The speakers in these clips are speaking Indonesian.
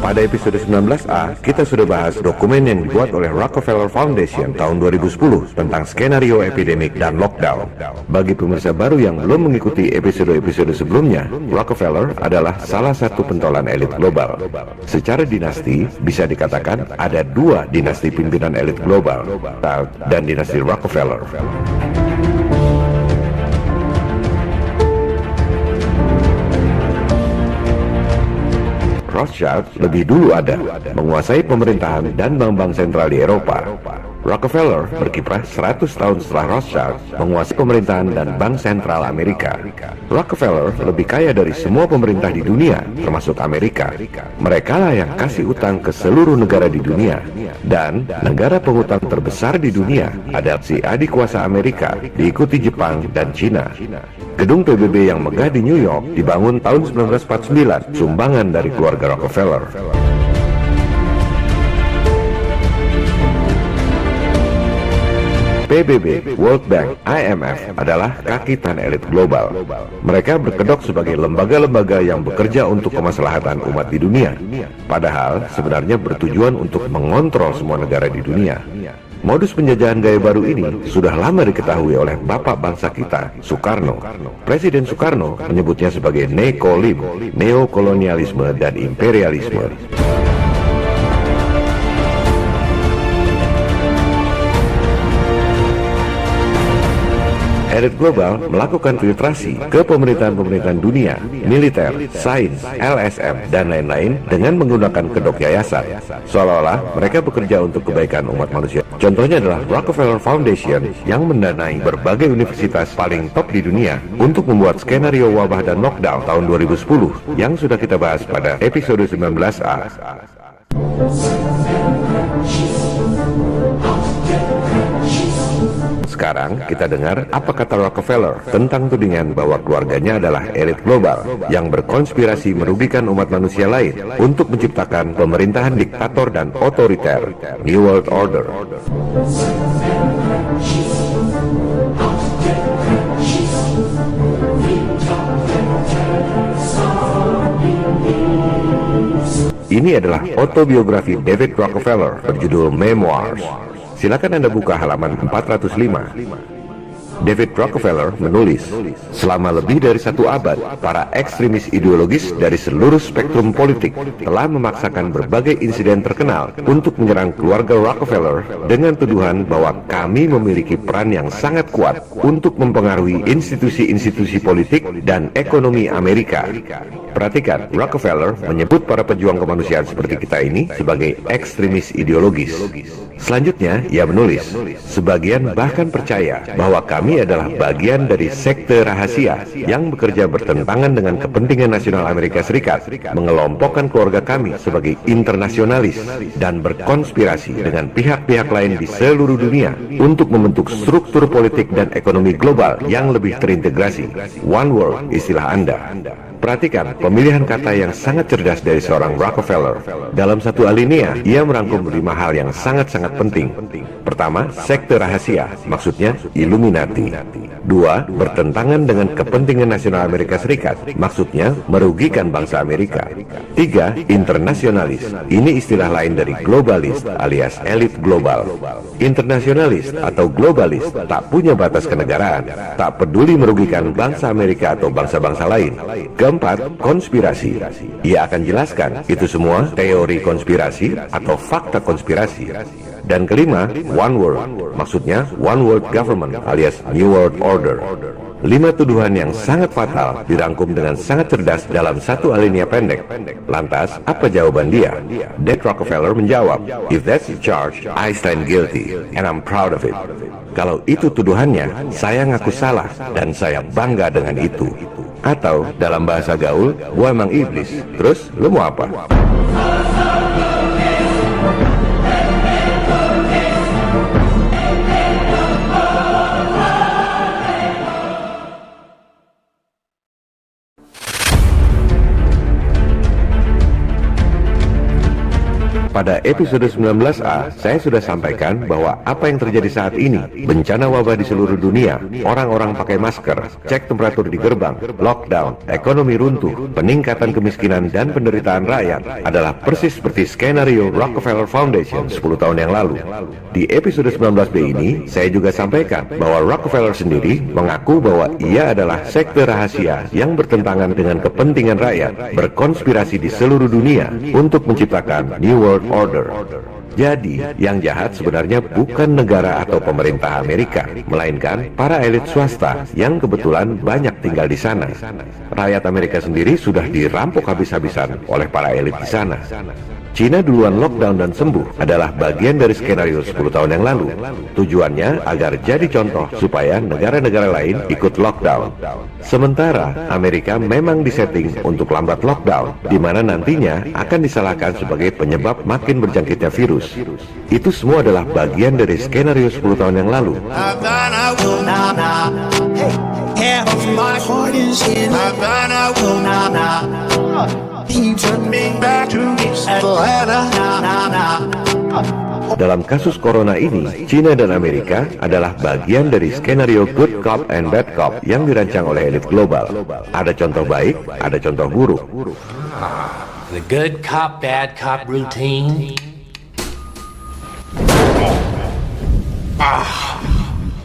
Pada episode 19A, kita sudah bahas dokumen yang dibuat oleh Rockefeller Foundation tahun 2010 tentang skenario epidemik dan lockdown. Bagi pemirsa baru yang belum mengikuti episode-episode sebelumnya, Rockefeller adalah salah satu pentolan elit global. Secara dinasti, bisa dikatakan ada dua dinasti pimpinan elit global, dan dinasti Rockefeller. Rothschild lebih dulu ada, menguasai pemerintahan dan bank-bank sentral di Eropa. Rockefeller berkiprah 100 tahun setelah Rothschild menguasai pemerintahan dan bank sentral Amerika. Rockefeller lebih kaya dari semua pemerintah di dunia, termasuk Amerika. Mereka lah yang kasih utang ke seluruh negara di dunia. Dan negara pengutang terbesar di dunia adalah si adik kuasa Amerika, diikuti Jepang dan Cina. Gedung PBB yang megah di New York dibangun tahun 1949, sumbangan dari keluarga Rockefeller. PBB, World Bank, IMF adalah kaki tangan elit global. Mereka berkedok sebagai lembaga-lembaga yang bekerja untuk kemaslahatan umat di dunia. Padahal sebenarnya bertujuan untuk mengontrol semua negara di dunia. Modus penjajahan gaya baru ini sudah lama diketahui oleh bapak bangsa kita, Soekarno. Presiden Soekarno menyebutnya sebagai nekolim, neokolonialisme dan imperialisme. Elit global melakukan filtrasi ke pemerintahan-pemerintahan dunia, militer, sains, LSM, dan lain-lain dengan menggunakan kedok yayasan. Seolah-olah mereka bekerja untuk kebaikan umat manusia. Contohnya adalah Rockefeller Foundation yang mendanai berbagai universitas paling top di dunia untuk membuat skenario wabah dan lockdown tahun 2010 yang sudah kita bahas pada episode 19A. Sekarang kita dengar apa kata Rockefeller tentang tudingan bahwa keluarganya adalah elit global yang berkonspirasi merugikan umat manusia lain untuk menciptakan pemerintahan diktator dan otoriter, New World Order. Ini adalah autobiografi David Rockefeller berjudul Memoirs. Silakan Anda buka halaman 405. David Rockefeller menulis, selama lebih dari 1 abad, para ekstremis ideologis dari seluruh spektrum politik telah memaksakan berbagai insiden terkenal untuk menyerang keluarga Rockefeller dengan tuduhan bahwa kami memiliki peran yang sangat kuat untuk mempengaruhi institusi-institusi politik dan ekonomi Amerika. Perhatikan, Rockefeller menyebut para pejuang kemanusiaan seperti kita ini sebagai ekstremis ideologis. Selanjutnya, ia menulis, sebagian bahkan percaya bahwa kami adalah bagian dari sekte rahasia yang bekerja bertentangan dengan kepentingan nasional Amerika Serikat, mengelompokkan keluarga kami sebagai internasionalis, dan berkonspirasi dengan pihak-pihak lain di seluruh dunia untuk membentuk struktur politik dan ekonomi global yang lebih terintegrasi. One world, istilah Anda. Perhatikan pemilihan kata yang sangat cerdas dari seorang Rockefeller. Dalam satu alinea, ia merangkum 5 hal yang sangat-sangat penting. Pertama, sekte rahasia, maksudnya Illuminati. 2, bertentangan dengan kepentingan nasional Amerika Serikat, maksudnya merugikan bangsa Amerika. 3, internasionalis. Ini istilah lain dari globalis alias elit global. Internasionalis atau globalis tak punya batas kenegaraan, tak peduli merugikan bangsa Amerika atau bangsa-bangsa lain. Keempat, konspirasi. Ia akan jelaskan itu semua teori konspirasi atau fakta konspirasi. Dan kelima, one world, maksudnya one world government alias New World Order. 5 tuduhan yang sangat fatal dirangkum dengan sangat cerdas dalam satu alinea pendek. Lantas, apa jawaban dia? David Rockefeller menjawab, "If that's the charge, I stand guilty, and I'm proud of it." Kalau itu tuduhannya, saya ngaku salah dan saya bangga dengan itu. Atau dalam bahasa gaul, gua emang iblis. Terus, lu mau apa? Pada episode 19A, saya sudah sampaikan bahwa apa yang terjadi saat ini, bencana wabah di seluruh dunia, orang-orang pakai masker, cek temperatur di gerbang, lockdown, ekonomi runtuh, peningkatan kemiskinan dan penderitaan rakyat adalah persis seperti skenario Rockefeller Foundation 10 tahun yang lalu. Di episode 19B ini, saya juga sampaikan bahwa Rockefeller sendiri mengaku bahwa ia adalah sekte rahasia yang bertentangan dengan kepentingan rakyat, berkonspirasi di seluruh dunia untuk menciptakan New World Order. Jadi, yang jahat sebenarnya bukan negara atau pemerintah Amerika, melainkan para elit swasta yang kebetulan banyak tinggal di sana. Rakyat Amerika sendiri sudah dirampok habis-habisan oleh para elit di sana. Cina duluan lockdown dan sembuh adalah bagian dari skenario 10 tahun yang lalu. Tujuannya agar jadi contoh supaya negara-negara lain ikut lockdown. Sementara Amerika memang disetting untuk lambat lockdown, di mana nantinya akan disalahkan sebagai penyebab makin berjangkitnya virus. Itu semua adalah bagian dari skenario 10 tahun yang lalu. Dalam kasus corona ini, China dan Amerika adalah bagian dari skenario good cop and bad cop yang dirancang oleh elit global. Ada contoh baik, ada contoh buruk. The good cop, bad cop routine.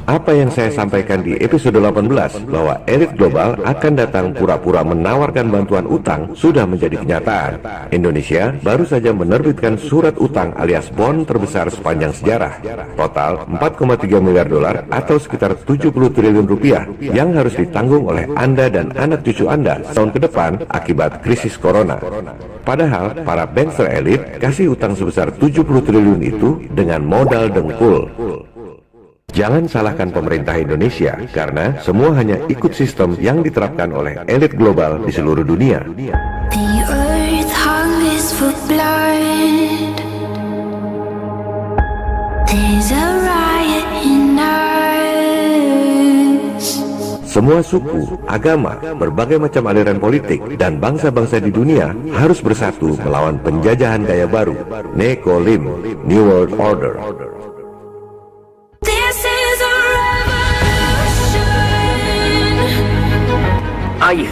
Apa yang saya sampaikan di episode 18 bahwa elit global akan datang pura-pura menawarkan bantuan utang sudah menjadi kenyataan. Indonesia baru saja menerbitkan surat utang alias bond terbesar sepanjang sejarah. Total 4,3 miliar dolar atau sekitar 70 triliun rupiah yang harus ditanggung oleh Anda dan anak cucu Anda tahun ke depan akibat krisis corona. Padahal para bankster elit kasih utang sebesar 70 triliun itu dengan modal dengkul. Jangan salahkan pemerintah Indonesia, karena semua hanya ikut sistem yang diterapkan oleh elit global di seluruh dunia. The earth hungers for blood. There's a riot in us. Semua suku, agama, berbagai macam aliran politik, dan bangsa-bangsa di dunia harus bersatu melawan penjajahan gaya baru, Nekolim, New World Order. I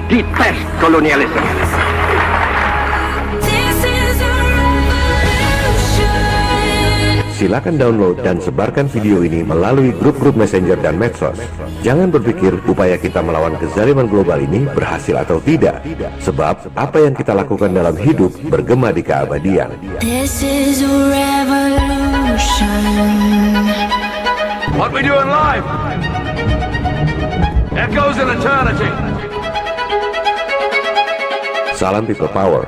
detest colonialism. Silakan download dan sebarkan video ini melalui grup-grup messenger dan medsos. Jangan berpikir upaya kita melawan kezaliman global ini berhasil atau tidak, sebab apa yang kita lakukan dalam hidup bergema di keabadian. This is a revolution. What we do in life echoes in eternity. Salam People Power.